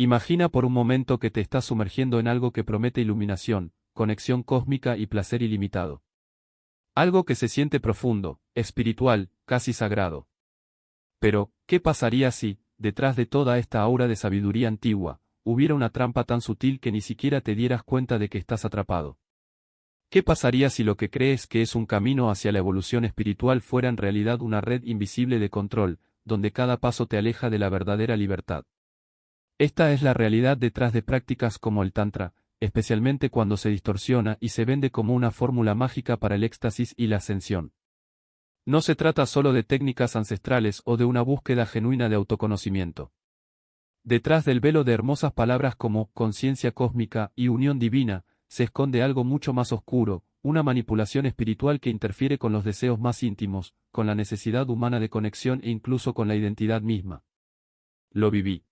Imagina por un momento que te estás sumergiendo en algo que promete iluminación, conexión cósmica y placer ilimitado. Algo que se siente profundo, espiritual, casi sagrado. Pero, ¿qué pasaría si, detrás de toda esta aura de sabiduría antigua, hubiera una trampa tan sutil que ni siquiera te dieras cuenta de que estás atrapado? ¿Qué pasaría si lo que crees que es un camino hacia la evolución espiritual fuera en realidad una red invisible de control, donde cada paso te aleja de la verdadera libertad? Esta es la realidad detrás de prácticas como el Tantra, especialmente cuando se distorsiona y se vende como una fórmula mágica para el éxtasis y la ascensión. No se trata solo de técnicas ancestrales o de una búsqueda genuina de autoconocimiento. Detrás del velo de hermosas palabras como conciencia cósmica y unión divina, se esconde algo mucho más oscuro, una manipulación espiritual que interfiere con los deseos más íntimos, con la necesidad humana de conexión e incluso con la identidad misma. Lo viví.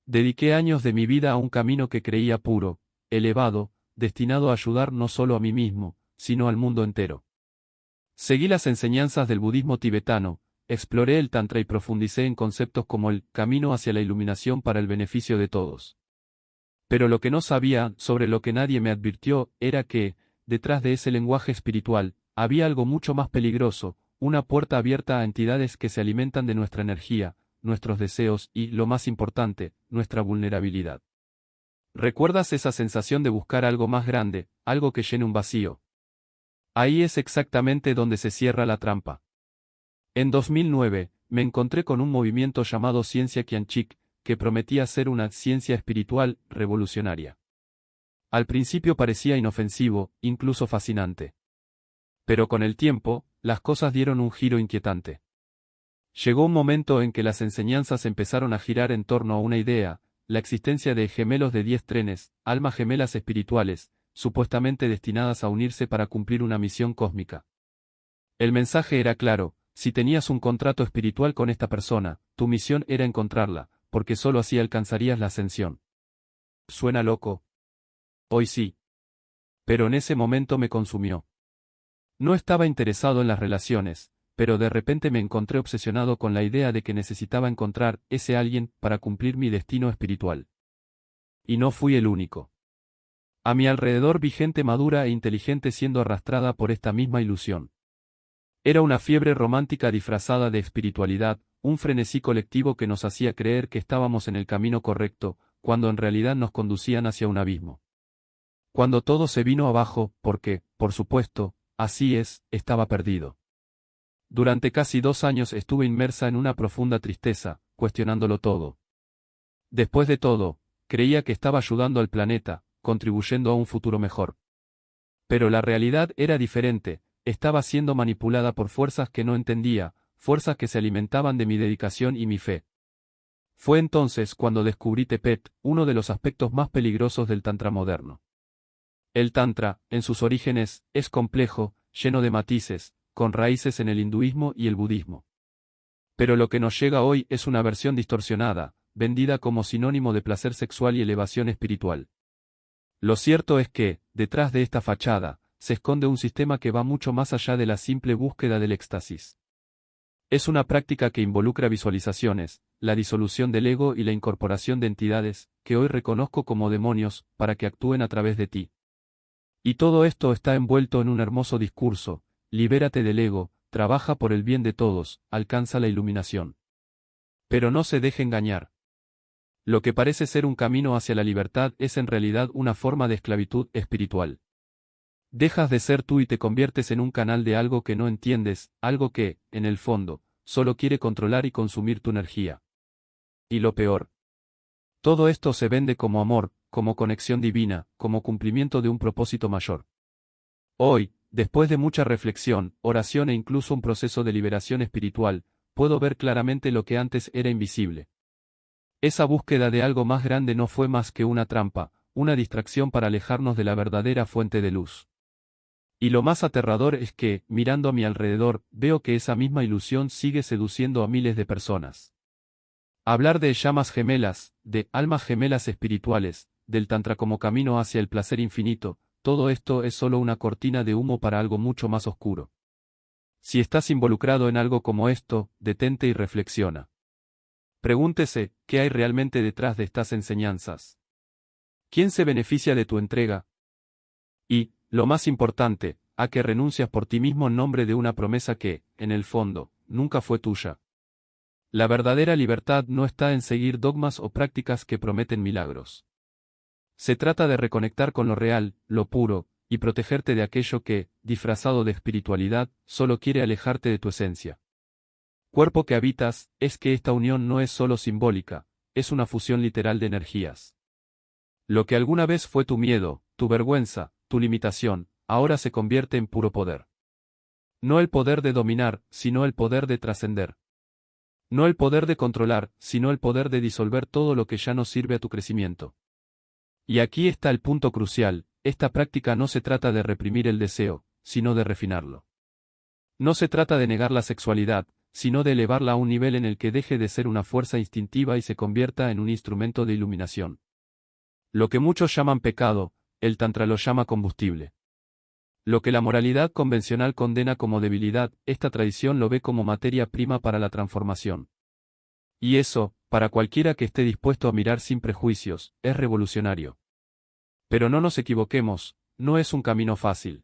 Dediqué años de mi vida a un camino que creía puro, elevado, destinado a ayudar no solo a mí mismo, sino al mundo entero. Seguí las enseñanzas del budismo tibetano, exploré el Tantra y profundicé en conceptos como el camino hacia la iluminación para el beneficio de todos. Pero lo que no sabía, sobre lo que nadie me advirtió, era que, detrás de ese lenguaje espiritual, había algo mucho más peligroso, una puerta abierta a entidades que se alimentan de nuestra energía, nuestros deseos y, lo más importante, nuestra vulnerabilidad. ¿Recuerdas esa sensación de buscar algo más grande, algo que llene un vacío? Ahí es exactamente donde se cierra la trampa. En 2009, me encontré con un movimiento llamado Ciencia Qianchik, que prometía ser una ciencia espiritual revolucionaria. Al principio parecía inofensivo, incluso fascinante. Pero con el tiempo, las cosas dieron un giro inquietante. Llegó un momento en que las enseñanzas empezaron a girar en torno a una idea, la existencia de gemelos de 10 trenes, almas gemelas espirituales, supuestamente destinadas a unirse para cumplir una misión cósmica. El mensaje era claro: si tenías un contrato espiritual con esta persona, tu misión era encontrarla, porque sólo así alcanzarías la ascensión. ¿Suena loco? Hoy sí. Pero en ese momento me consumió. No estaba interesado en las relaciones, pero de repente me encontré obsesionado con la idea de que necesitaba encontrar ese alguien para cumplir mi destino espiritual. Y no fui el único. A mi alrededor vi gente madura e inteligente siendo arrastrada por esta misma ilusión. Era una fiebre romántica disfrazada de espiritualidad, un frenesí colectivo que nos hacía creer que estábamos en el camino correcto, cuando en realidad nos conducían hacia un abismo. Cuando todo se vino abajo, porque, por supuesto, así es, estaba perdido. Durante casi 2 años estuve inmersa en una profunda tristeza, cuestionándolo todo. Después de todo, creía que estaba ayudando al planeta, contribuyendo a un futuro mejor. Pero la realidad era diferente, estaba siendo manipulada por fuerzas que no entendía, fuerzas que se alimentaban de mi dedicación y mi fe. Fue entonces cuando descubrí Tepet, uno de los aspectos más peligrosos del Tantra moderno. El Tantra, en sus orígenes, es complejo, lleno de matices, con raíces en el hinduismo y el budismo. Pero lo que nos llega hoy es una versión distorsionada, vendida como sinónimo de placer sexual y elevación espiritual. Lo cierto es que, detrás de esta fachada, se esconde un sistema que va mucho más allá de la simple búsqueda del éxtasis. Es una práctica que involucra visualizaciones, la disolución del ego y la incorporación de entidades, que hoy reconozco como demonios, para que actúen a través de ti. Y todo esto está envuelto en un hermoso discurso: libérate del ego, trabaja por el bien de todos, alcanza la iluminación. Pero no se deje engañar. Lo que parece ser un camino hacia la libertad es en realidad una forma de esclavitud espiritual. Dejas de ser tú y te conviertes en un canal de algo que no entiendes, algo que, en el fondo, solo quiere controlar y consumir tu energía. Y lo peor. Todo esto se vende como amor, como conexión divina, como cumplimiento de un propósito mayor. Hoy, después de mucha reflexión, oración e incluso un proceso de liberación espiritual, puedo ver claramente lo que antes era invisible. Esa búsqueda de algo más grande no fue más que una trampa, una distracción para alejarnos de la verdadera fuente de luz. Y lo más aterrador es que, mirando a mi alrededor, veo que esa misma ilusión sigue seduciendo a miles de personas. Hablar de llamas gemelas, de almas gemelas espirituales, del Tantra como camino hacia el placer infinito, todo esto es solo una cortina de humo para algo mucho más oscuro. Si estás involucrado en algo como esto, detente y reflexiona. Pregúntese, ¿qué hay realmente detrás de estas enseñanzas? ¿Quién se beneficia de tu entrega? Y, lo más importante, ¿a qué renuncias por ti mismo en nombre de una promesa que, en el fondo, nunca fue tuya? La verdadera libertad no está en seguir dogmas o prácticas que prometen milagros. Se trata de reconectar con lo real, lo puro, y protegerte de aquello que, disfrazado de espiritualidad, solo quiere alejarte de tu esencia. Cuerpo que habitas, es que esta unión no es solo simbólica, es una fusión literal de energías. Lo que alguna vez fue tu miedo, tu vergüenza, tu limitación, ahora se convierte en puro poder. No el poder de dominar, sino el poder de trascender. No el poder de controlar, sino el poder de disolver todo lo que ya no sirve a tu crecimiento. Y aquí está el punto crucial, esta práctica no se trata de reprimir el deseo, sino de refinarlo. No se trata de negar la sexualidad, sino de elevarla a un nivel en el que deje de ser una fuerza instintiva y se convierta en un instrumento de iluminación. Lo que muchos llaman pecado, el Tantra lo llama combustible. Lo que la moralidad convencional condena como debilidad, esta tradición lo ve como materia prima para la transformación. Y eso, para cualquiera que esté dispuesto a mirar sin prejuicios, es revolucionario. Pero no nos equivoquemos, no es un camino fácil.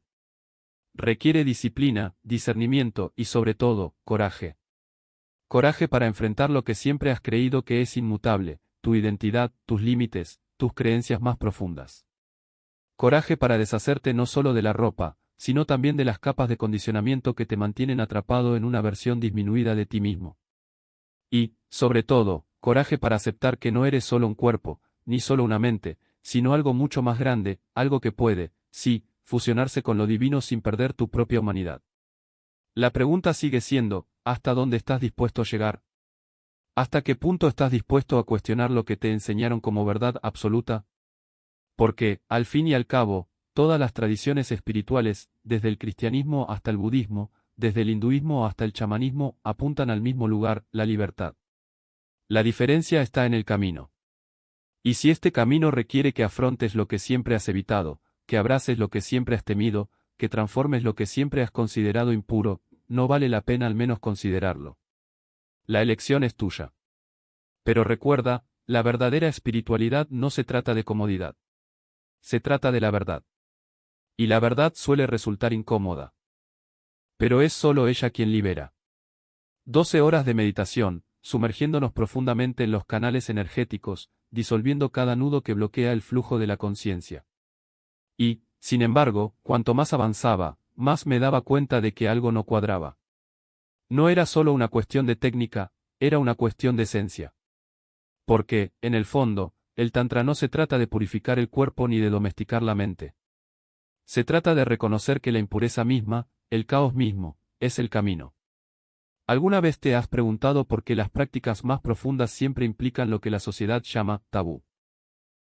Requiere disciplina, discernimiento y sobre todo, coraje. Coraje para enfrentar lo que siempre has creído que es inmutable, tu identidad, tus límites, tus creencias más profundas. Coraje para deshacerte no solo de la ropa, sino también de las capas de condicionamiento que te mantienen atrapado en una versión disminuida de ti mismo. Y, sobre todo, coraje para aceptar que no eres solo un cuerpo, ni solo una mente, sino algo mucho más grande, algo que puede, sí, fusionarse con lo divino sin perder tu propia humanidad. La pregunta sigue siendo, ¿hasta dónde estás dispuesto a llegar? ¿Hasta qué punto estás dispuesto a cuestionar lo que te enseñaron como verdad absoluta? Porque, al fin y al cabo, todas las tradiciones espirituales, desde el cristianismo hasta el budismo, desde el hinduismo hasta el chamanismo, apuntan al mismo lugar, la libertad. La diferencia está en el camino. Y si este camino requiere que afrontes lo que siempre has evitado, que abraces lo que siempre has temido, que transformes lo que siempre has considerado impuro, no vale la pena al menos considerarlo. La elección es tuya. Pero recuerda, la verdadera espiritualidad no se trata de comodidad. Se trata de la verdad. Y la verdad suele resultar incómoda. Pero es solo ella quien libera. 12 horas de meditación, sumergiéndonos profundamente en los canales energéticos, disolviendo cada nudo que bloquea el flujo de la conciencia. Y, sin embargo, cuanto más avanzaba, más me daba cuenta de que algo no cuadraba. No era solo una cuestión de técnica, era una cuestión de esencia. Porque, en el fondo, el Tantra no se trata de purificar el cuerpo ni de domesticar la mente. Se trata de reconocer que la impureza misma, el caos mismo, es el camino. ¿Alguna vez te has preguntado por qué las prácticas más profundas siempre implican lo que la sociedad llama tabú?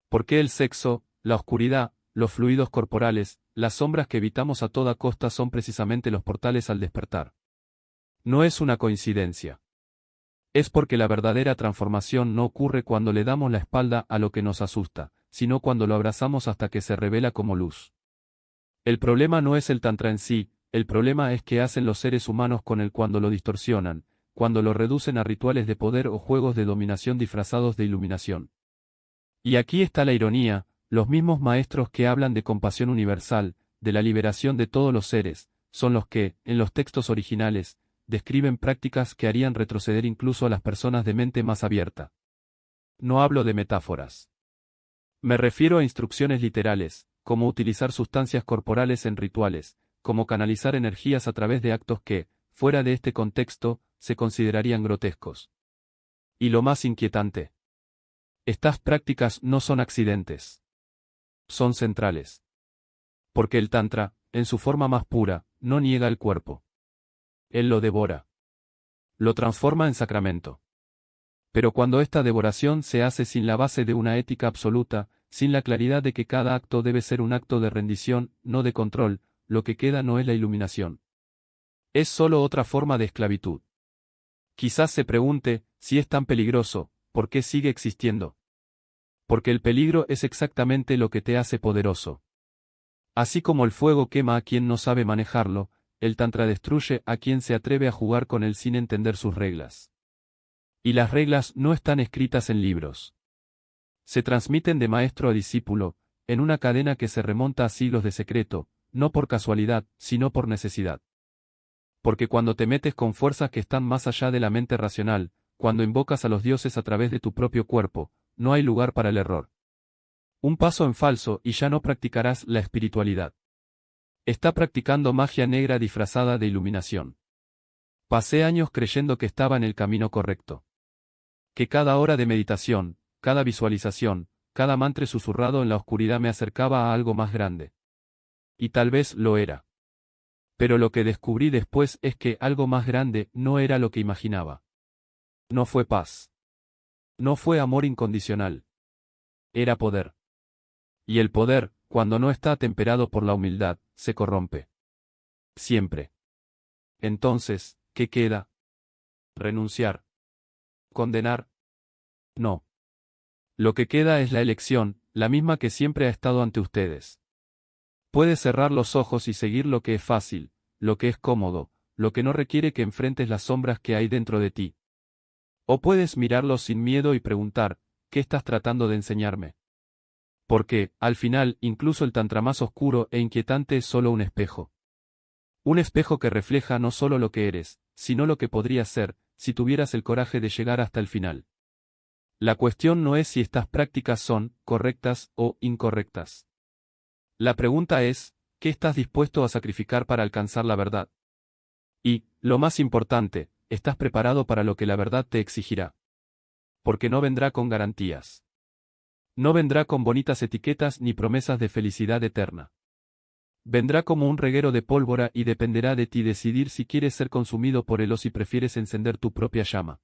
¿Por qué el sexo, la oscuridad, los fluidos corporales, las sombras que evitamos a toda costa son precisamente los portales al despertar? No es una coincidencia. Es porque la verdadera transformación no ocurre cuando le damos la espalda a lo que nos asusta, sino cuando lo abrazamos hasta que se revela como luz. El problema no es el Tantra en sí, el problema es qué hacen los seres humanos con él cuando lo distorsionan, cuando lo reducen a rituales de poder o juegos de dominación disfrazados de iluminación. Y aquí está la ironía, los mismos maestros que hablan de compasión universal, de la liberación de todos los seres, son los que, en los textos originales, describen prácticas que harían retroceder incluso a las personas de mente más abierta. No hablo de metáforas. Me refiero a instrucciones literales, como utilizar sustancias corporales en rituales, como canalizar energías a través de actos que, fuera de este contexto, se considerarían grotescos. Y lo más inquietante. Estas prácticas no son accidentes. Son centrales. Porque el Tantra, en su forma más pura, no niega el cuerpo. Él lo devora. Lo transforma en sacramento. Pero cuando esta devoración se hace sin la base de una ética absoluta, sin la claridad de que cada acto debe ser un acto de rendición, no de control, lo que queda no es la iluminación. Es solo otra forma de esclavitud. Quizás se pregunte, si es tan peligroso, ¿por qué sigue existiendo? Porque el peligro es exactamente lo que te hace poderoso. Así como el fuego quema a quien no sabe manejarlo, el Tantra destruye a quien se atreve a jugar con él sin entender sus reglas. Y las reglas no están escritas en libros. Se transmiten de maestro a discípulo, en una cadena que se remonta a siglos de secreto, no por casualidad, sino por necesidad. Porque cuando te metes con fuerzas que están más allá de la mente racional, cuando invocas a los dioses a través de tu propio cuerpo, no hay lugar para el error. Un paso en falso y ya no practicarás la espiritualidad. Está practicando magia negra disfrazada de iluminación. Pasé años creyendo que estaba en el camino correcto. Que cada hora de meditación, cada visualización, cada mantra susurrado en la oscuridad me acercaba a algo más grande. Y tal vez lo era. Pero lo que descubrí después es que algo más grande no era lo que imaginaba. No fue paz. No fue amor incondicional. Era poder. Y el poder, cuando no está temperado por la humildad, se corrompe. Siempre. Entonces, ¿qué queda? ¿Renunciar? ¿Condenar? No. Lo que queda es la elección, la misma que siempre ha estado ante ustedes. Puedes cerrar los ojos y seguir lo que es fácil, lo que es cómodo, lo que no requiere que enfrentes las sombras que hay dentro de ti. O puedes mirarlos sin miedo y preguntar, ¿qué estás tratando de enseñarme? Porque, al final, incluso el tantra más oscuro e inquietante es solo un espejo. Un espejo que refleja no solo lo que eres, sino lo que podrías ser, si tuvieras el coraje de llegar hasta el final. La cuestión no es si estas prácticas son correctas o incorrectas. La pregunta es, ¿qué estás dispuesto a sacrificar para alcanzar la verdad? Y, lo más importante, ¿estás preparado para lo que la verdad te exigirá? Porque no vendrá con garantías. No vendrá con bonitas etiquetas ni promesas de felicidad eterna. Vendrá como un reguero de pólvora y dependerá de ti decidir si quieres ser consumido por él o si prefieres encender tu propia llama.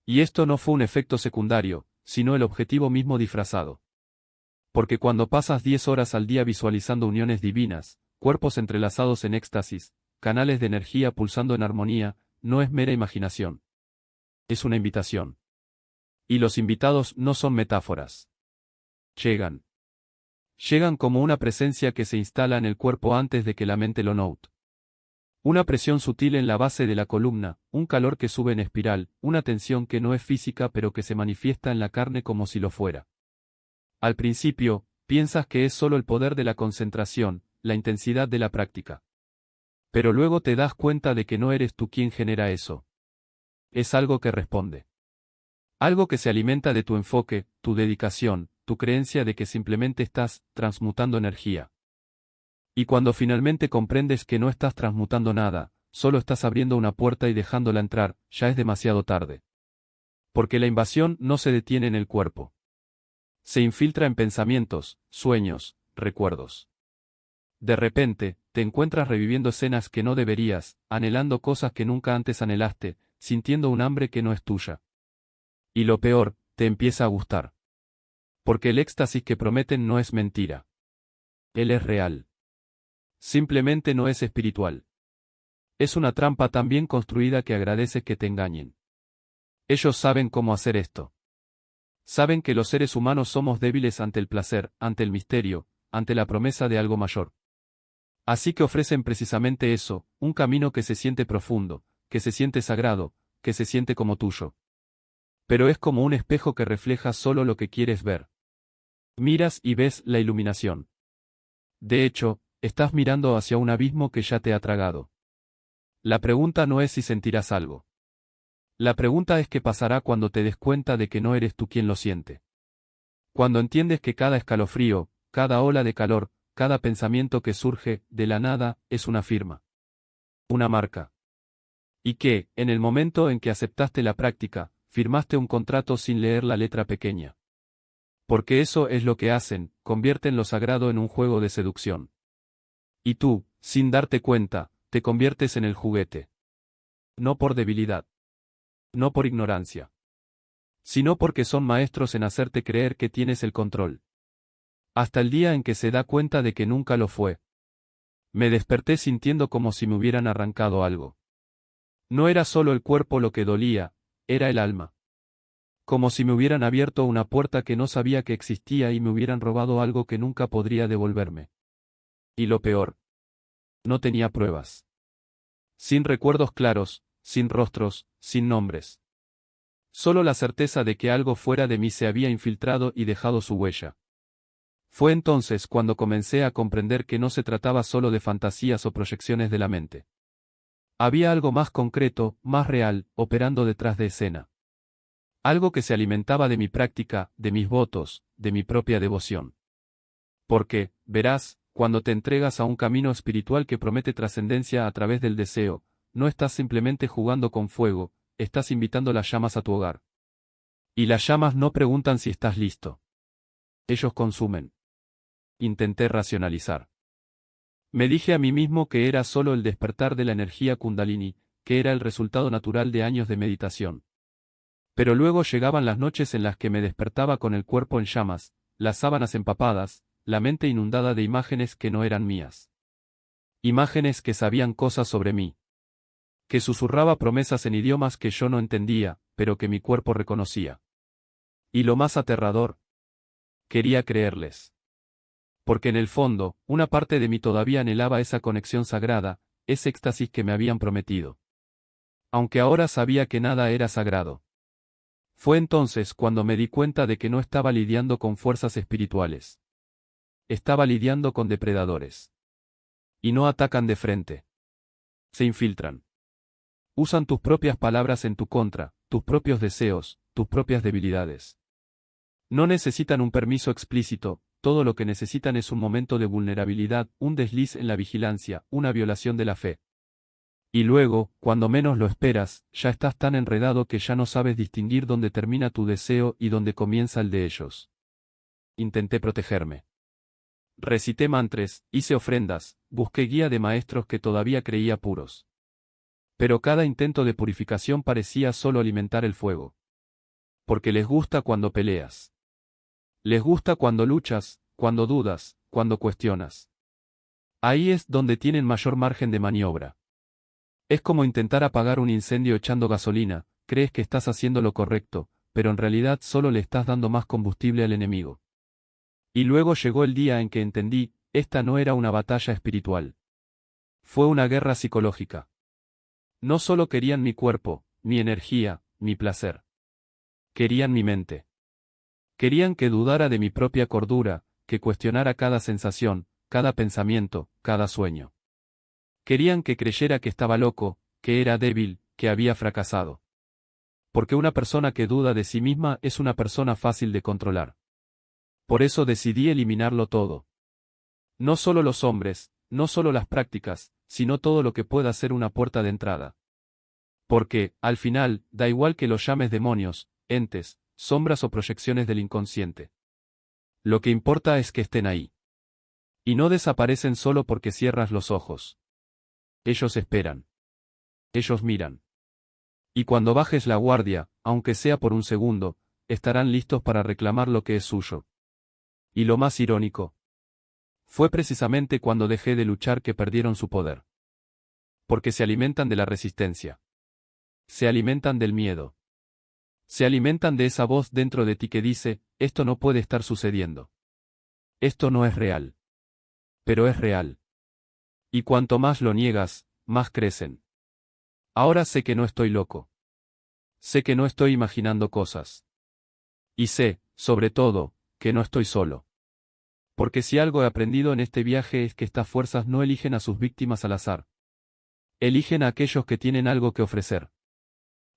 Y esto no fue un efecto secundario, sino el objetivo mismo disfrazado. Porque cuando pasas 10 horas al día visualizando uniones divinas, cuerpos entrelazados en éxtasis, canales de energía pulsando en armonía, no es mera imaginación. Es una invitación. Y los invitados no son metáforas. Llegan. Llegan como una presencia que se instala en el cuerpo antes de que la mente lo note. Una presión sutil en la base de la columna, un calor que sube en espiral, una tensión que no es física pero que se manifiesta en la carne como si lo fuera. Al principio, piensas que es solo el poder de la concentración, la intensidad de la práctica. Pero luego te das cuenta de que no eres tú quien genera eso. Es algo que responde. Algo que se alimenta de tu enfoque, tu dedicación, tu creencia de que simplemente estás transmutando energía. Y cuando finalmente comprendes que no estás transmutando nada, solo estás abriendo una puerta y dejándola entrar, ya es demasiado tarde. Porque la invasión no se detiene en el cuerpo. Se infiltra en pensamientos, sueños, recuerdos. De repente, te encuentras reviviendo escenas que no deberías, anhelando cosas que nunca antes anhelaste, sintiendo un hambre que no es tuya. Y lo peor, te empieza a gustar. Porque el éxtasis que prometen no es mentira. Él es real. Simplemente no es espiritual. Es una trampa tan bien construida que agradece que te engañen. Ellos saben cómo hacer esto. Saben que los seres humanos somos débiles ante el placer, ante el misterio, ante la promesa de algo mayor. Así que ofrecen precisamente eso, un camino que se siente profundo, que se siente sagrado, que se siente como tuyo. Pero es como un espejo que refleja solo lo que quieres ver. Miras y ves la iluminación. De hecho, estás mirando hacia un abismo que ya te ha tragado. La pregunta no es si sentirás algo. La pregunta es qué pasará cuando te des cuenta de que no eres tú quien lo siente. Cuando entiendes que cada escalofrío, cada ola de calor, cada pensamiento que surge, de la nada, es una firma. Una marca. Y que, en el momento en que aceptaste la práctica, firmaste un contrato sin leer la letra pequeña. Porque eso es lo que hacen, convierten lo sagrado en un juego de seducción. Y tú, sin darte cuenta, te conviertes en el juguete. No por debilidad. No por ignorancia. Sino porque son maestros en hacerte creer que tienes el control. Hasta el día en que se da cuenta de que nunca lo fue. Me desperté sintiendo como si me hubieran arrancado algo. No era solo el cuerpo lo que dolía, era el alma. Como si me hubieran abierto una puerta que no sabía que existía y me hubieran robado algo que nunca podría devolverme. Y lo peor. No tenía pruebas. Sin recuerdos claros, sin rostros, sin nombres. Solo la certeza de que algo fuera de mí se había infiltrado y dejado su huella. Fue entonces cuando comencé a comprender que no se trataba solo de fantasías o proyecciones de la mente. Había algo más concreto, más real, operando detrás de escena. Algo que se alimentaba de mi práctica, de mis votos, de mi propia devoción. Porque, verás, cuando te entregas a un camino espiritual que promete trascendencia a través del deseo, no estás simplemente jugando con fuego, estás invitando las llamas a tu hogar. Y las llamas no preguntan si estás listo. Ellos consumen. Intenté racionalizar. Me dije a mí mismo que era solo el despertar de la energía Kundalini, que era el resultado natural de años de meditación. Pero luego llegaban las noches en las que me despertaba con el cuerpo en llamas, las sábanas empapadas, la mente inundada de imágenes que no eran mías. Imágenes que sabían cosas sobre mí. Que susurraba promesas en idiomas que yo no entendía, pero que mi cuerpo reconocía. Y lo más aterrador, quería creerles. Porque en el fondo, una parte de mí todavía anhelaba esa conexión sagrada, ese éxtasis que me habían prometido. Aunque ahora sabía que nada era sagrado. Fue entonces cuando me di cuenta de que no estaba lidiando con fuerzas espirituales. Estaba lidiando con depredadores. Y no atacan de frente. Se infiltran. Usan tus propias palabras en tu contra, tus propios deseos, tus propias debilidades. No necesitan un permiso explícito, todo lo que necesitan es un momento de vulnerabilidad, un desliz en la vigilancia, una violación de la fe. Y luego, cuando menos lo esperas, ya estás tan enredado que ya no sabes distinguir dónde termina tu deseo y dónde comienza el de ellos. Intenté protegerme. Recité mantras, hice ofrendas, busqué guía de maestros que todavía creía puros. Pero cada intento de purificación parecía solo alimentar el fuego. Porque les gusta cuando peleas. Les gusta cuando luchas, cuando dudas, cuando cuestionas. Ahí es donde tienen mayor margen de maniobra. Es como intentar apagar un incendio echando gasolina, crees que estás haciendo lo correcto, pero en realidad solo le estás dando más combustible al enemigo. Y luego llegó el día en que entendí, esta no era una batalla espiritual. Fue una guerra psicológica. No solo querían mi cuerpo, mi energía, mi placer. Querían mi mente. Querían que dudara de mi propia cordura, que cuestionara cada sensación, cada pensamiento, cada sueño. Querían que creyera que estaba loco, que era débil, que había fracasado. Porque una persona que duda de sí misma es una persona fácil de controlar. Por eso decidí eliminarlo todo. No solo los hombres, no solo las prácticas, sino todo lo que pueda ser una puerta de entrada. Porque, al final, da igual que los llames demonios, entes, sombras o proyecciones del inconsciente. Lo que importa es que estén ahí. Y no desaparecen solo porque cierras los ojos. Ellos esperan. Ellos miran. Y cuando bajes la guardia, aunque sea por un segundo, estarán listos para reclamar lo que es suyo. Y lo más irónico, fue precisamente cuando dejé de luchar que perdieron su poder. Porque se alimentan de la resistencia. Se alimentan del miedo. Se alimentan de esa voz dentro de ti que dice, esto no puede estar sucediendo. Esto no es real. Pero es real. Y cuanto más lo niegas, más crecen. Ahora sé que no estoy loco. Sé que no estoy imaginando cosas. Y sé, sobre todo, que no estoy solo. Porque si algo he aprendido en este viaje es que estas fuerzas no eligen a sus víctimas al azar. Eligen a aquellos que tienen algo que ofrecer.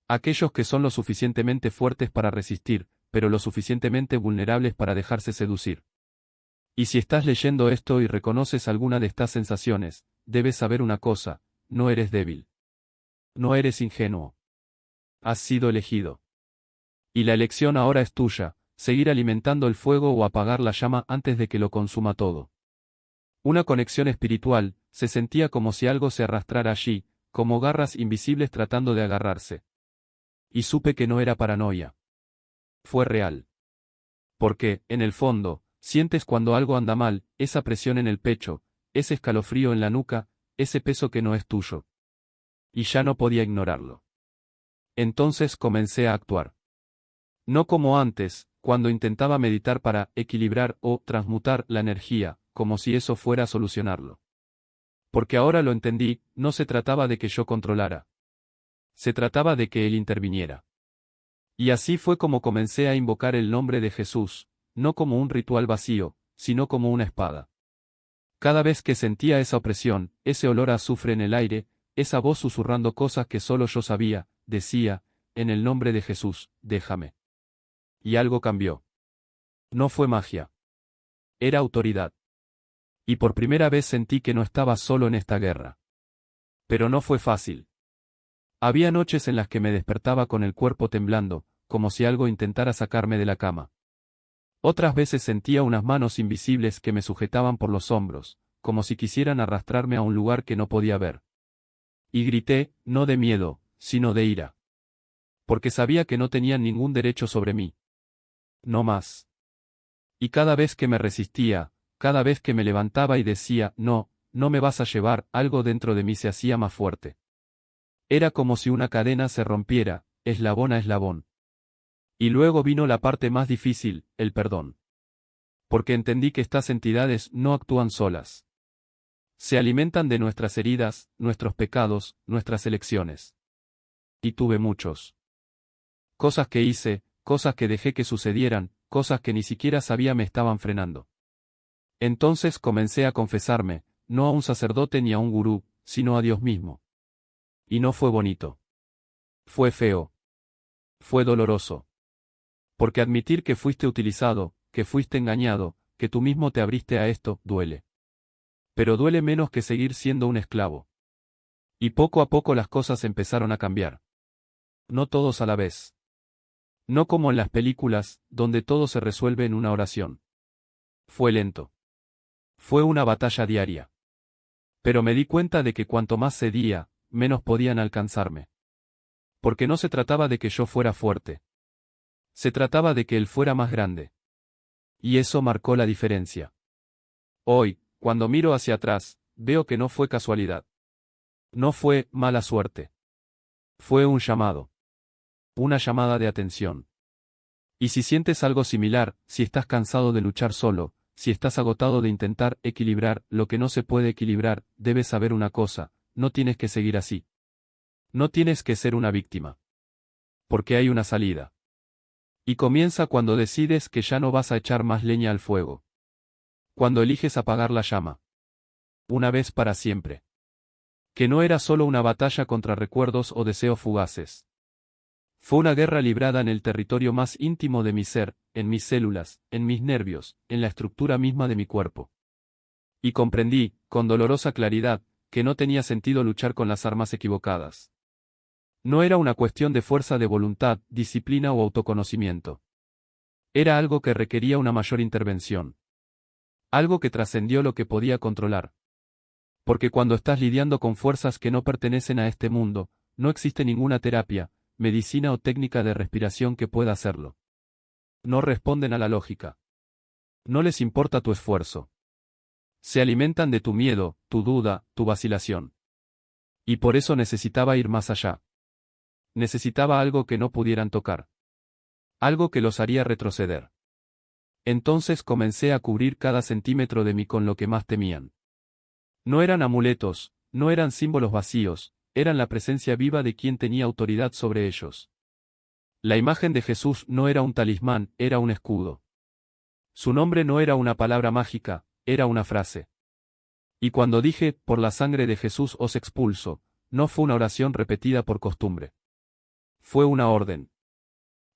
Aquellos que son lo suficientemente fuertes para resistir, pero lo suficientemente vulnerables para dejarse seducir. Y si estás leyendo esto y reconoces alguna de estas sensaciones, debes saber una cosa, no eres débil. No eres ingenuo. Has sido elegido. Y la elección ahora es tuya, seguir alimentando el fuego o apagar la llama antes de que lo consuma todo. Una conexión espiritual, se sentía como si algo se arrastrara allí, como garras invisibles tratando de agarrarse. Y supe que no era paranoia. Fue real. Porque, en el fondo, sientes cuando algo anda mal, esa presión en el pecho, ese escalofrío en la nuca, ese peso que no es tuyo. Y ya no podía ignorarlo. Entonces comencé a actuar. No como antes, cuando intentaba meditar para equilibrar o transmutar la energía, como si eso fuera a solucionarlo. Porque ahora lo entendí, no se trataba de que yo controlara. Se trataba de que él interviniera. Y así fue como comencé a invocar el nombre de Jesús, no como un ritual vacío, sino como una espada. Cada vez que sentía esa opresión, ese olor a azufre en el aire, esa voz susurrando cosas que solo yo sabía, decía, en el nombre de Jesús, déjame. Y algo cambió. No fue magia. Era autoridad. Y por primera vez sentí que no estaba solo en esta guerra. Pero no fue fácil. Había noches en las que me despertaba con el cuerpo temblando, como si algo intentara sacarme de la cama. Otras veces sentía unas manos invisibles que me sujetaban por los hombros, como si quisieran arrastrarme a un lugar que no podía ver. Y grité, no de miedo, sino de ira. Porque sabía que no tenían ningún derecho sobre mí. No más. Y cada vez que me resistía, cada vez que me levantaba y decía, no, no me vas a llevar, algo dentro de mí se hacía más fuerte. Era como si una cadena se rompiera, eslabón a eslabón. Y luego vino la parte más difícil, el perdón. Porque entendí que estas entidades no actúan solas. Se alimentan de nuestras heridas, nuestros pecados, nuestras elecciones. Y tuve muchos. Cosas que hice, cosas que dejé que sucedieran, cosas que ni siquiera sabía me estaban frenando. Entonces comencé a confesarme, no a un sacerdote ni a un gurú, sino a Dios mismo. Y no fue bonito. Fue feo. Fue doloroso. Porque admitir que fuiste utilizado, que fuiste engañado, que tú mismo te abriste a esto, duele. Pero duele menos que seguir siendo un esclavo. Y poco a poco las cosas empezaron a cambiar. No todos a la vez. No como en las películas, donde todo se resuelve en una oración. Fue lento. Fue una batalla diaria. Pero me di cuenta de que cuanto más cedía, menos podían alcanzarme. Porque no se trataba de que yo fuera fuerte. Se trataba de que él fuera más grande. Y eso marcó la diferencia. Hoy, cuando miro hacia atrás, veo que no fue casualidad. No fue mala suerte. Fue un llamado. Una llamada de atención. Y si sientes algo similar, si estás cansado de luchar solo, si estás agotado de intentar equilibrar lo que no se puede equilibrar, debes saber una cosa, no tienes que seguir así. No tienes que ser una víctima. Porque hay una salida. Y comienza cuando decides que ya no vas a echar más leña al fuego. Cuando eliges apagar la llama. Una vez para siempre. Que no era solo una batalla contra recuerdos o deseos fugaces. Fue una guerra librada en el territorio más íntimo de mi ser, en mis células, en mis nervios, en la estructura misma de mi cuerpo. Y comprendí, con dolorosa claridad, que no tenía sentido luchar con las armas equivocadas. No era una cuestión de fuerza de voluntad, disciplina o autoconocimiento. Era algo que requería una mayor intervención. Algo que trascendió lo que podía controlar. Porque cuando estás lidiando con fuerzas que no pertenecen a este mundo, no existe ninguna terapia, medicina o técnica de respiración que pueda hacerlo. No responden a la lógica. No les importa tu esfuerzo. Se alimentan de tu miedo, tu duda, tu vacilación. Y por eso necesitaba ir más allá. Necesitaba algo que no pudieran tocar. Algo que los haría retroceder. Entonces comencé a cubrir cada centímetro de mí con lo que más temían. No eran amuletos, no eran símbolos vacíos, eran la presencia viva de quien tenía autoridad sobre ellos. La imagen de Jesús no era un talismán, era un escudo. Su nombre no era una palabra mágica, era una frase. Y cuando dije, por la sangre de Jesús os expulso, no fue una oración repetida por costumbre. Fue una orden.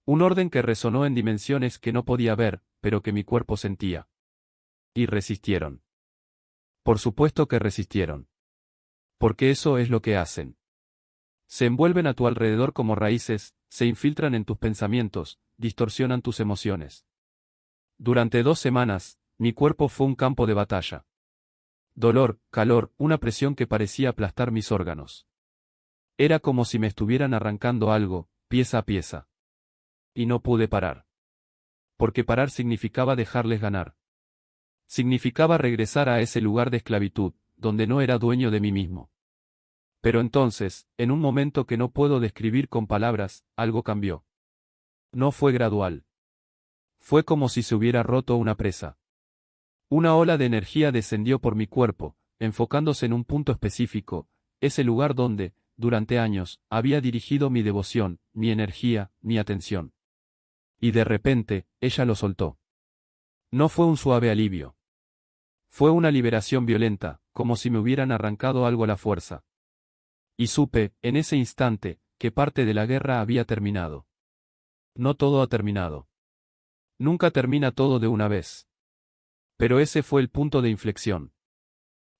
Un orden que resonó en dimensiones que no podía ver, pero que mi cuerpo sentía. Y resistieron. Por supuesto que resistieron. Porque eso es lo que hacen. Se envuelven a tu alrededor como raíces, se infiltran en tus pensamientos, distorsionan tus emociones. Durante 2 semanas, mi cuerpo fue un campo de batalla. Dolor, calor, una presión que parecía aplastar mis órganos. Era como si me estuvieran arrancando algo, pieza a pieza. Y no pude parar. Porque parar significaba dejarles ganar. Significaba regresar a ese lugar de esclavitud, donde no era dueño de mí mismo. Pero entonces, en un momento que no puedo describir con palabras, algo cambió. No fue gradual. Fue como si se hubiera roto una presa. Una ola de energía descendió por mi cuerpo, enfocándose en un punto específico, ese lugar donde, durante años, había dirigido mi devoción, mi energía, mi atención. Y de repente, ella lo soltó. No fue un suave alivio. Fue una liberación violenta, como si me hubieran arrancado algo a la fuerza. Y supe, en ese instante, que parte de la guerra había terminado. No todo ha terminado. Nunca termina todo de una vez. Pero ese fue el punto de inflexión.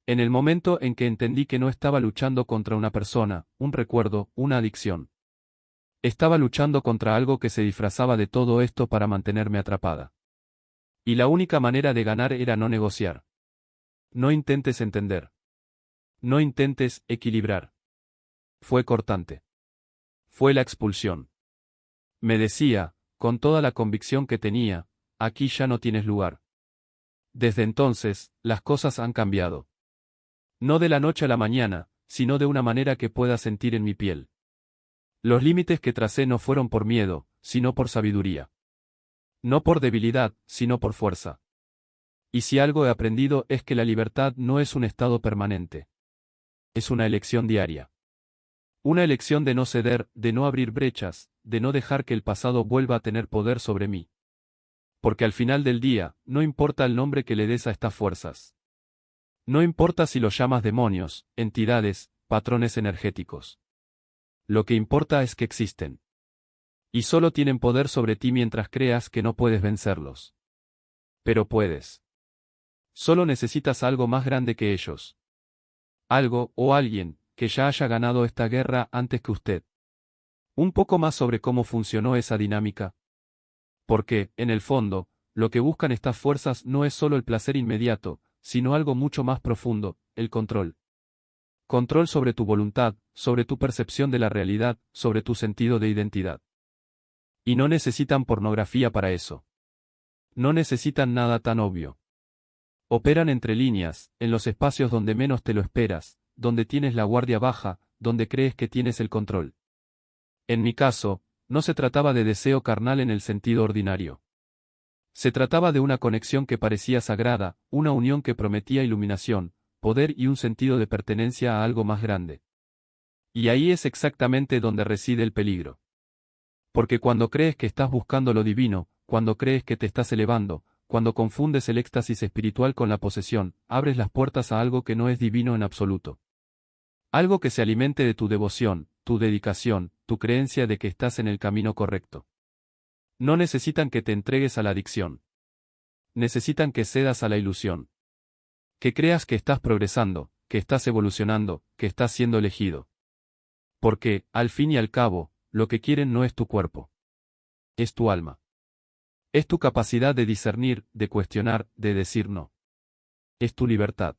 En el momento en que entendí que no estaba luchando contra una persona, un recuerdo, una adicción. Estaba luchando contra algo que se disfrazaba de todo esto para mantenerme atrapada. Y la única manera de ganar era no negociar. No intentes entender. No intentes equilibrar. Fue cortante. Fue la expulsión. Me decía, con toda la convicción que tenía, aquí ya no tienes lugar. Desde entonces, las cosas han cambiado. No de la noche a la mañana, sino de una manera que pueda sentir en mi piel. Los límites que tracé no fueron por miedo, sino por sabiduría. No por debilidad, sino por fuerza. Y si algo he aprendido es que la libertad no es un estado permanente. Es una elección diaria. Una elección de no ceder, de no abrir brechas, de no dejar que el pasado vuelva a tener poder sobre mí. Porque al final del día, no importa el nombre que le des a estas fuerzas. No importa si los llamas demonios, entidades, patrones energéticos. Lo que importa es que existen. Y solo tienen poder sobre ti mientras creas que no puedes vencerlos. Pero puedes. Solo necesitas algo más grande que ellos. Algo, o alguien, que ya haya ganado esta guerra antes que usted. Un poco más sobre cómo funcionó esa dinámica. Porque, en el fondo, lo que buscan estas fuerzas no es solo el placer inmediato, sino algo mucho más profundo, el control. Control sobre tu voluntad, sobre tu percepción de la realidad, sobre tu sentido de identidad. Y no necesitan pornografía para eso. No necesitan nada tan obvio. Operan entre líneas, en los espacios donde menos te lo esperas, donde tienes la guardia baja, donde crees que tienes el control. En mi caso, no se trataba de deseo carnal en el sentido ordinario. Se trataba de una conexión que parecía sagrada, una unión que prometía iluminación, poder y un sentido de pertenencia a algo más grande. Y ahí es exactamente donde reside el peligro. Porque cuando crees que estás buscando lo divino, cuando crees que te estás elevando, cuando confundes el éxtasis espiritual con la posesión, abres las puertas a algo que no es divino en absoluto. Algo que se alimente de tu devoción, tu dedicación, tu creencia de que estás en el camino correcto. No necesitan que te entregues a la adicción. Necesitan que cedas a la ilusión. Que creas que estás progresando, que estás evolucionando, que estás siendo elegido. Porque, al fin y al cabo, lo que quieren no es tu cuerpo. Es tu alma. Es tu capacidad de discernir, de cuestionar, de decir no. Es tu libertad.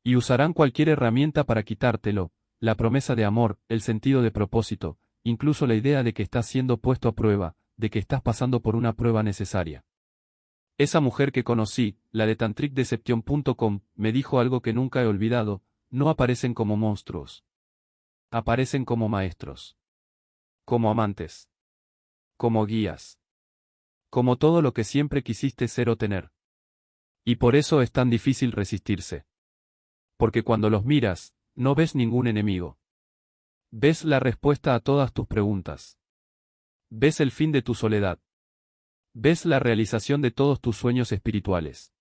Y usarán cualquier herramienta para quitártelo, la promesa de amor, el sentido de propósito, incluso la idea de que estás siendo puesto a prueba, de que estás pasando por una prueba necesaria. Esa mujer que conocí, la de tantricdeception.com, me dijo algo que nunca he olvidado: no aparecen como monstruos. Aparecen como maestros. Como amantes. Como guías. Como todo lo que siempre quisiste ser o tener. Y por eso es tan difícil resistirse. Porque cuando los miras, no ves ningún enemigo. Ves la respuesta a todas tus preguntas. Ves el fin de tu soledad. Ves la realización de todos tus sueños espirituales.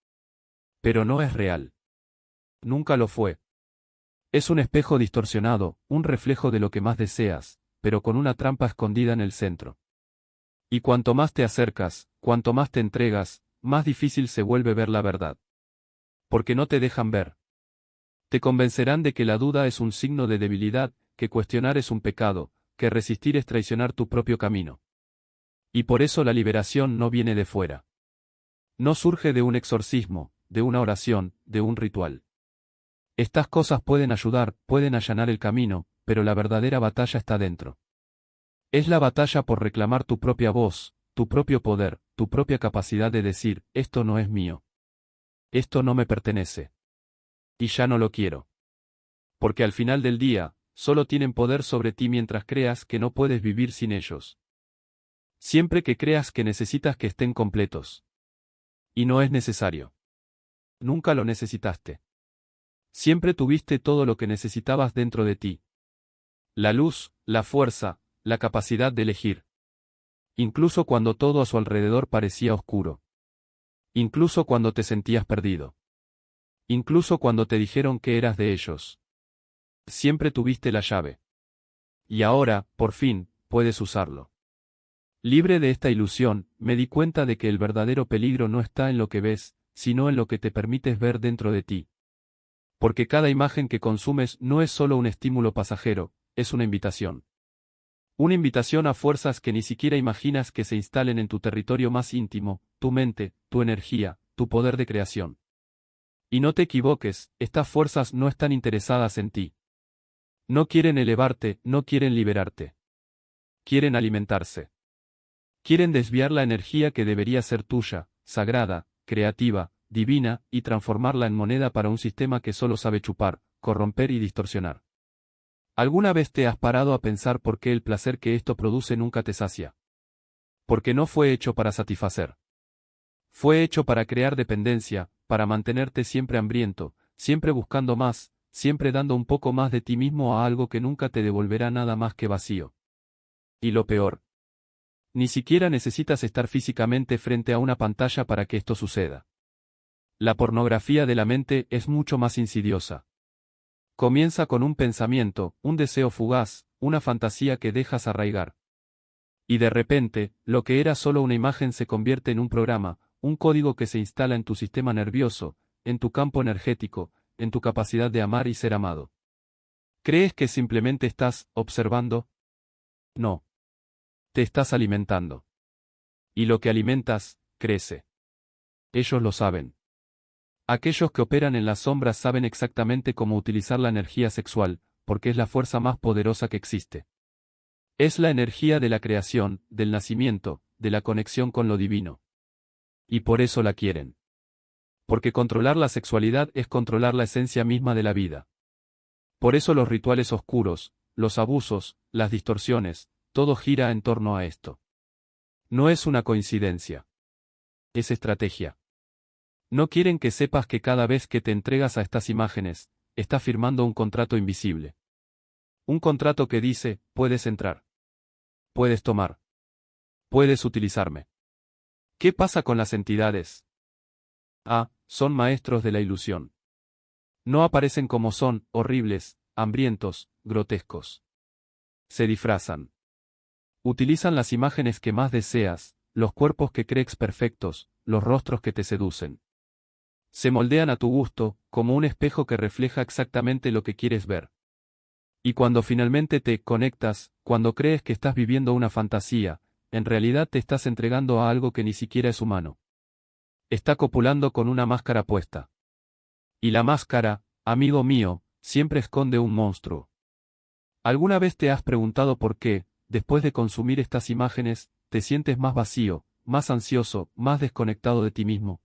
Pero no es real. Nunca lo fue. Es un espejo distorsionado, un reflejo de lo que más deseas, pero con una trampa escondida en el centro. Y cuanto más te acercas, cuanto más te entregas, más difícil se vuelve ver la verdad. Porque no te dejan ver. Te convencerán de que la duda es un signo de debilidad, que cuestionar es un pecado, que resistir es traicionar tu propio camino. Y por eso la liberación no viene de fuera. No surge de un exorcismo, de una oración, de un ritual. Estas cosas pueden ayudar, pueden allanar el camino, pero la verdadera batalla está dentro. Es la batalla por reclamar tu propia voz, tu propio poder, tu propia capacidad de decir: esto no es mío. Esto no me pertenece. Y ya no lo quiero. Porque al final del día, solo tienen poder sobre ti mientras creas que no puedes vivir sin ellos. Siempre que creas que necesitas que estén completos. Y no es necesario. Nunca lo necesitaste. Siempre tuviste todo lo que necesitabas dentro de ti. La luz, la fuerza, la capacidad de elegir. Incluso cuando todo a su alrededor parecía oscuro. Incluso cuando te sentías perdido. Incluso cuando te dijeron que eras de ellos. Siempre tuviste la llave. Y ahora, por fin, puedes usarlo. Libre de esta ilusión, me di cuenta de que el verdadero peligro no está en lo que ves, sino en lo que te permites ver dentro de ti. Porque cada imagen que consumes no es solo un estímulo pasajero, es una invitación. Una invitación a fuerzas que ni siquiera imaginas que se instalen en tu territorio más íntimo, tu mente, tu energía, tu poder de creación. Y no te equivoques, estas fuerzas no están interesadas en ti. No quieren elevarte, no quieren liberarte. Quieren alimentarse. Quieren desviar la energía que debería ser tuya, sagrada, creativa, divina, y transformarla en moneda para un sistema que solo sabe chupar, corromper y distorsionar. ¿Alguna vez te has parado a pensar por qué el placer que esto produce nunca te sacia? Porque no fue hecho para satisfacer. Fue hecho para crear dependencia, para mantenerte siempre hambriento, siempre buscando más, siempre dando un poco más de ti mismo a algo que nunca te devolverá nada más que vacío. Y lo peor. Ni siquiera necesitas estar físicamente frente a una pantalla para que esto suceda. La pornografía de la mente es mucho más insidiosa. Comienza con un pensamiento, un deseo fugaz, una fantasía que dejas arraigar. Y de repente, lo que era solo una imagen se convierte en un programa, un código que se instala en tu sistema nervioso, en tu campo energético, en tu capacidad de amar y ser amado. ¿Crees que simplemente estás observando? No. Te estás alimentando. Y lo que alimentas, crece. Ellos lo saben. Aquellos que operan en las sombras saben exactamente cómo utilizar la energía sexual, porque es la fuerza más poderosa que existe. Es la energía de la creación, del nacimiento, de la conexión con lo divino. Y por eso la quieren. Porque controlar la sexualidad es controlar la esencia misma de la vida. Por eso los rituales oscuros, los abusos, las distorsiones, todo gira en torno a esto. No es una coincidencia. Es estrategia. No quieren que sepas que cada vez que te entregas a estas imágenes, estás firmando un contrato invisible. Un contrato que dice, puedes entrar. Puedes tomar. Puedes utilizarme. ¿Qué pasa con las entidades? Son maestros de la ilusión. No aparecen como son, horribles, hambrientos, grotescos. Se disfrazan. Utilizan las imágenes que más deseas, los cuerpos que crees perfectos, los rostros que te seducen. Se moldean a tu gusto, como un espejo que refleja exactamente lo que quieres ver. Y cuando finalmente te conectas, cuando crees que estás viviendo una fantasía, en realidad te estás entregando a algo que ni siquiera es humano. Está copulando con una máscara puesta. Y la máscara, amigo mío, siempre esconde un monstruo. ¿Alguna vez te has preguntado por qué, después de consumir estas imágenes, te sientes más vacío, más ansioso, más desconectado de ti mismo?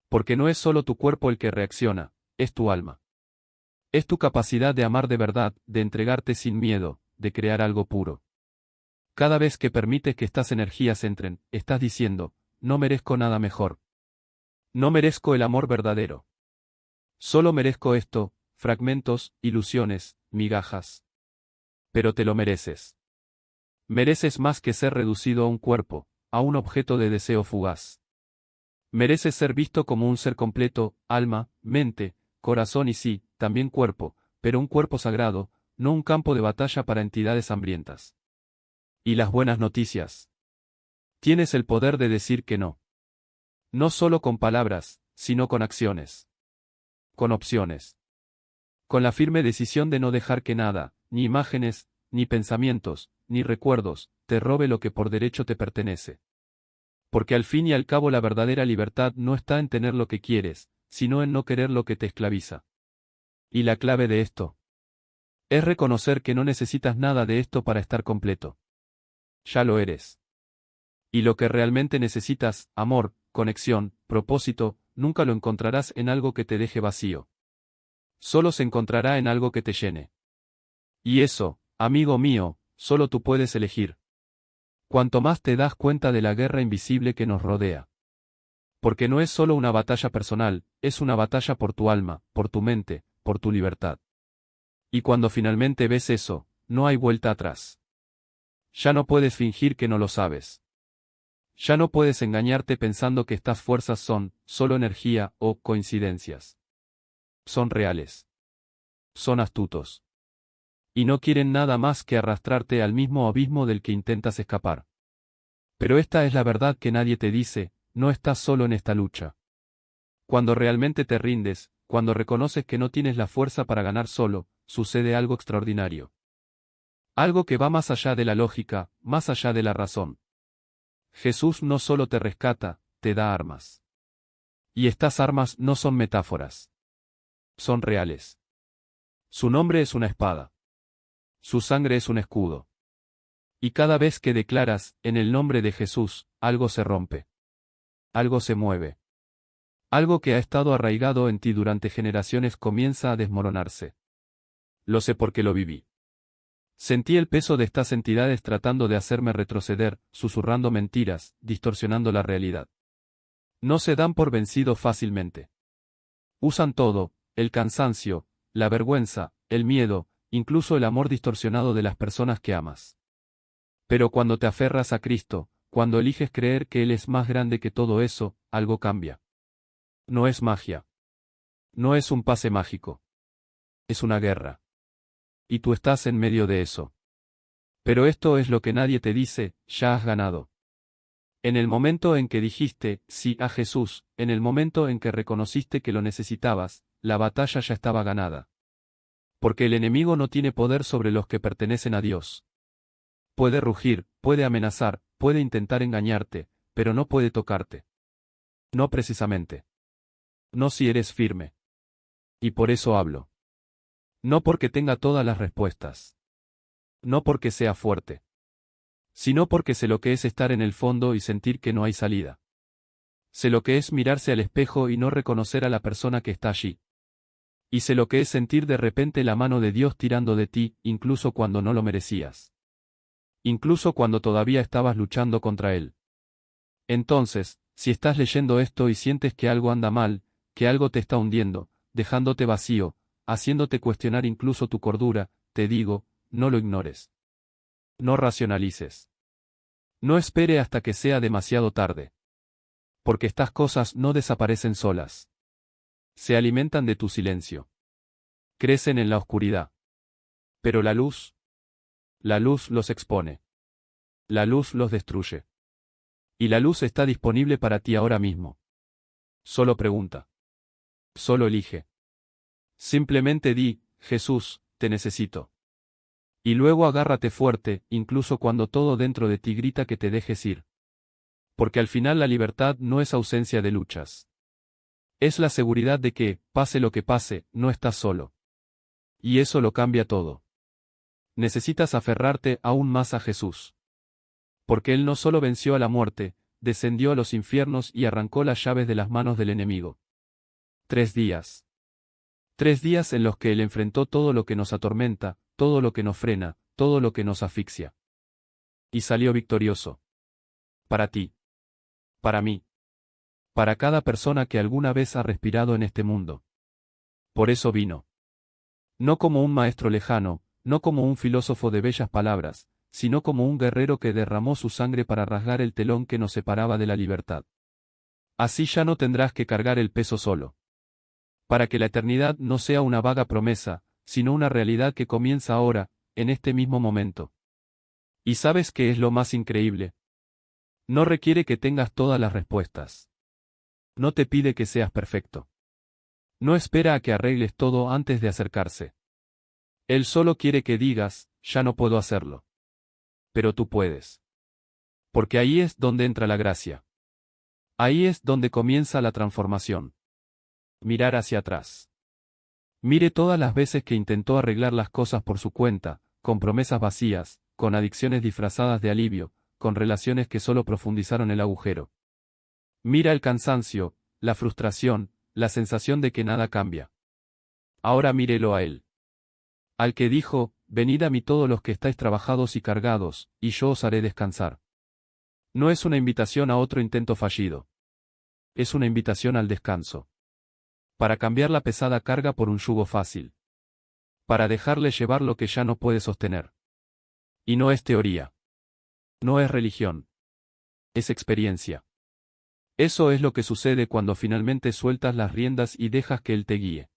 Porque no es solo tu cuerpo el que reacciona, es tu alma. Es tu capacidad de amar de verdad, de entregarte sin miedo, de crear algo puro. Cada vez que permites que estas energías entren, estás diciendo, no merezco nada mejor. No merezco el amor verdadero. Solo merezco esto, fragmentos, ilusiones, migajas. Pero te lo mereces. Mereces más que ser reducido a un cuerpo, a un objeto de deseo fugaz. Mereces ser visto como un ser completo, alma, mente, corazón y sí, también cuerpo, pero un cuerpo sagrado, no un campo de batalla para entidades hambrientas. Y las buenas noticias. Tienes el poder de decir que no. No solo con palabras, sino con acciones. Con opciones. Con la firme decisión de no dejar que nada, ni imágenes, ni pensamientos, ni recuerdos, te robe lo que por derecho te pertenece. Porque al fin y al cabo la verdadera libertad no está en tener lo que quieres, sino en no querer lo que te esclaviza. Y la clave de esto es reconocer que no necesitas nada de esto para estar completo. Ya lo eres. Y lo que realmente necesitas, amor, conexión, propósito, nunca lo encontrarás en algo que te deje vacío. Solo se encontrará en algo que te llene. Y eso, amigo mío, solo tú puedes elegir. Cuanto más te das cuenta de la guerra invisible que nos rodea. Porque no es solo una batalla personal, es una batalla por tu alma, por tu mente, por tu libertad. Y cuando finalmente ves eso, no hay vuelta atrás. Ya no puedes fingir que no lo sabes. Ya no puedes engañarte pensando que estas fuerzas son solo energía o coincidencias. Son reales. Son astutos. Y no quieren nada más que arrastrarte al mismo abismo del que intentas escapar. Pero esta es la verdad que nadie te dice, no estás solo en esta lucha. Cuando realmente te rindes, cuando reconoces que no tienes la fuerza para ganar solo, sucede algo extraordinario. Algo que va más allá de la lógica, más allá de la razón. Jesús no solo te rescata, te da armas. Y estas armas no son metáforas. Son reales. Su nombre es una espada. Su sangre es un escudo. Y cada vez que declaras, en el nombre de Jesús, algo se rompe. Algo se mueve. Algo que ha estado arraigado en ti durante generaciones comienza a desmoronarse. Lo sé porque lo viví. Sentí el peso de estas entidades tratando de hacerme retroceder, susurrando mentiras, distorsionando la realidad. No se dan por vencido fácilmente. Usan todo, el cansancio, la vergüenza, el miedo, incluso el amor distorsionado de las personas que amas. Pero cuando te aferras a Cristo, cuando eliges creer que Él es más grande que todo eso, algo cambia. No es magia. No es un pase mágico. Es una guerra. Y tú estás en medio de eso. Pero esto es lo que nadie te dice, ya has ganado. En el momento en que dijiste sí a Jesús, en el momento en que reconociste que lo necesitabas, la batalla ya estaba ganada. Porque el enemigo no tiene poder sobre los que pertenecen a Dios. Puede rugir, puede amenazar, puede intentar engañarte, pero no puede tocarte. No precisamente. No si eres firme. Y por eso hablo. No porque tenga todas las respuestas. No porque sea fuerte. Sino porque sé lo que es estar en el fondo y sentir que no hay salida. Sé lo que es mirarse al espejo y no reconocer a la persona que está allí. Y sé lo que es sentir de repente la mano de Dios tirando de ti, incluso cuando no lo merecías. Incluso cuando todavía estabas luchando contra Él. Entonces, si estás leyendo esto y sientes que algo anda mal, que algo te está hundiendo, dejándote vacío, haciéndote cuestionar incluso tu cordura, te digo, no lo ignores. No racionalices. No espere hasta que sea demasiado tarde. Porque estas cosas no desaparecen solas. Se alimentan de tu silencio. Crecen en la oscuridad. Pero la luz los expone. La luz los destruye. Y la luz está disponible para ti ahora mismo. Solo pregunta. Solo elige. Simplemente di, Jesús, te necesito. Y luego agárrate fuerte, incluso cuando todo dentro de ti grita que te dejes ir. Porque al final la libertad no es ausencia de luchas. Es la seguridad de que, pase lo que pase, no estás solo. Y eso lo cambia todo. Necesitas aferrarte aún más a Jesús. Porque Él no solo venció a la muerte, descendió a los infiernos y arrancó las llaves de las manos del enemigo. 3 días. 3 días en los que Él enfrentó todo lo que nos atormenta, todo lo que nos frena, todo lo que nos asfixia. Y salió victorioso. Para ti. Para mí. Para cada persona que alguna vez ha respirado en este mundo. Por eso vino. No como un maestro lejano, no como un filósofo de bellas palabras, sino como un guerrero que derramó su sangre para rasgar el telón que nos separaba de la libertad. Así ya no tendrás que cargar el peso solo. Para que la eternidad no sea una vaga promesa, sino una realidad que comienza ahora, en este mismo momento. ¿Y sabes qué es lo más increíble? No requiere que tengas todas las respuestas. No te pide que seas perfecto. No espera a que arregles todo antes de acercarse. Él solo quiere que digas, ya no puedo hacerlo. Pero tú puedes. Porque ahí es donde entra la gracia. Ahí es donde comienza la transformación. Mirar hacia atrás. Mire todas las veces que intentó arreglar las cosas por su cuenta, con promesas vacías, con adicciones disfrazadas de alivio, con relaciones que solo profundizaron el agujero. Mira el cansancio, la frustración, la sensación de que nada cambia. Ahora mírelo a Él. Al que dijo, venid a mí todos los que estáis trabajados y cargados, y yo os haré descansar. No es una invitación a otro intento fallido. Es una invitación al descanso. Para cambiar la pesada carga por un yugo fácil. Para dejarle llevar lo que ya no puede sostener. Y no es teoría. No es religión. Es experiencia. Eso es lo que sucede cuando finalmente sueltas las riendas y dejas que Él te guíe.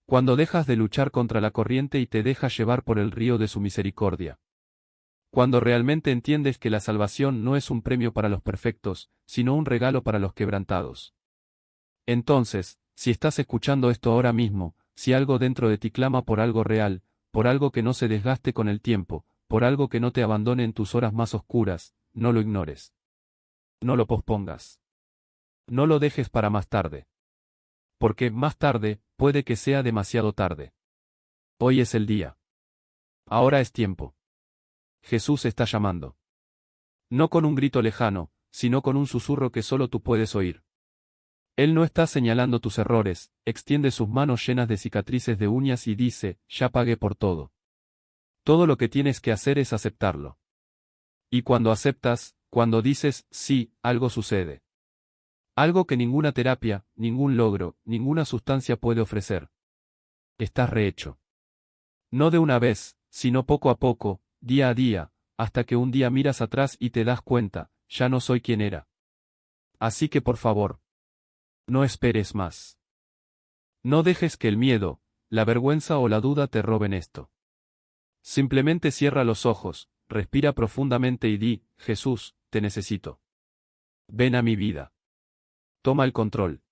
Cuando dejas de luchar contra la corriente y te dejas llevar por el río de su misericordia. Cuando realmente entiendes que la salvación no es un premio para los perfectos, sino un regalo para los quebrantados. Entonces, si estás escuchando esto ahora mismo, si algo dentro de ti clama por algo real, por algo que no se desgaste con el tiempo, por algo que no te abandone en tus horas más oscuras, no lo ignores. No lo pospongas. No lo dejes para más tarde. Porque más tarde, puede que sea demasiado tarde. Hoy es el día. Ahora es tiempo. Jesús está llamando. No con un grito lejano, sino con un susurro que solo tú puedes oír. Él no está señalando tus errores, extiende sus manos llenas de cicatrices de uñas y dice, ya pagué por todo. Todo lo que tienes que hacer es aceptarlo. Y cuando aceptas, cuando dices, sí, algo sucede. Algo que ninguna terapia, ningún logro, ninguna sustancia puede ofrecer. Estás rehecho. No de una vez, sino poco a poco, día a día, hasta que un día miras atrás y te das cuenta, ya no soy quien era. Así que por favor, no esperes más. No dejes que el miedo, la vergüenza o la duda te roben esto. Simplemente cierra los ojos, respira profundamente y di, Jesús, te necesito. Ven a mi vida. Toma el control.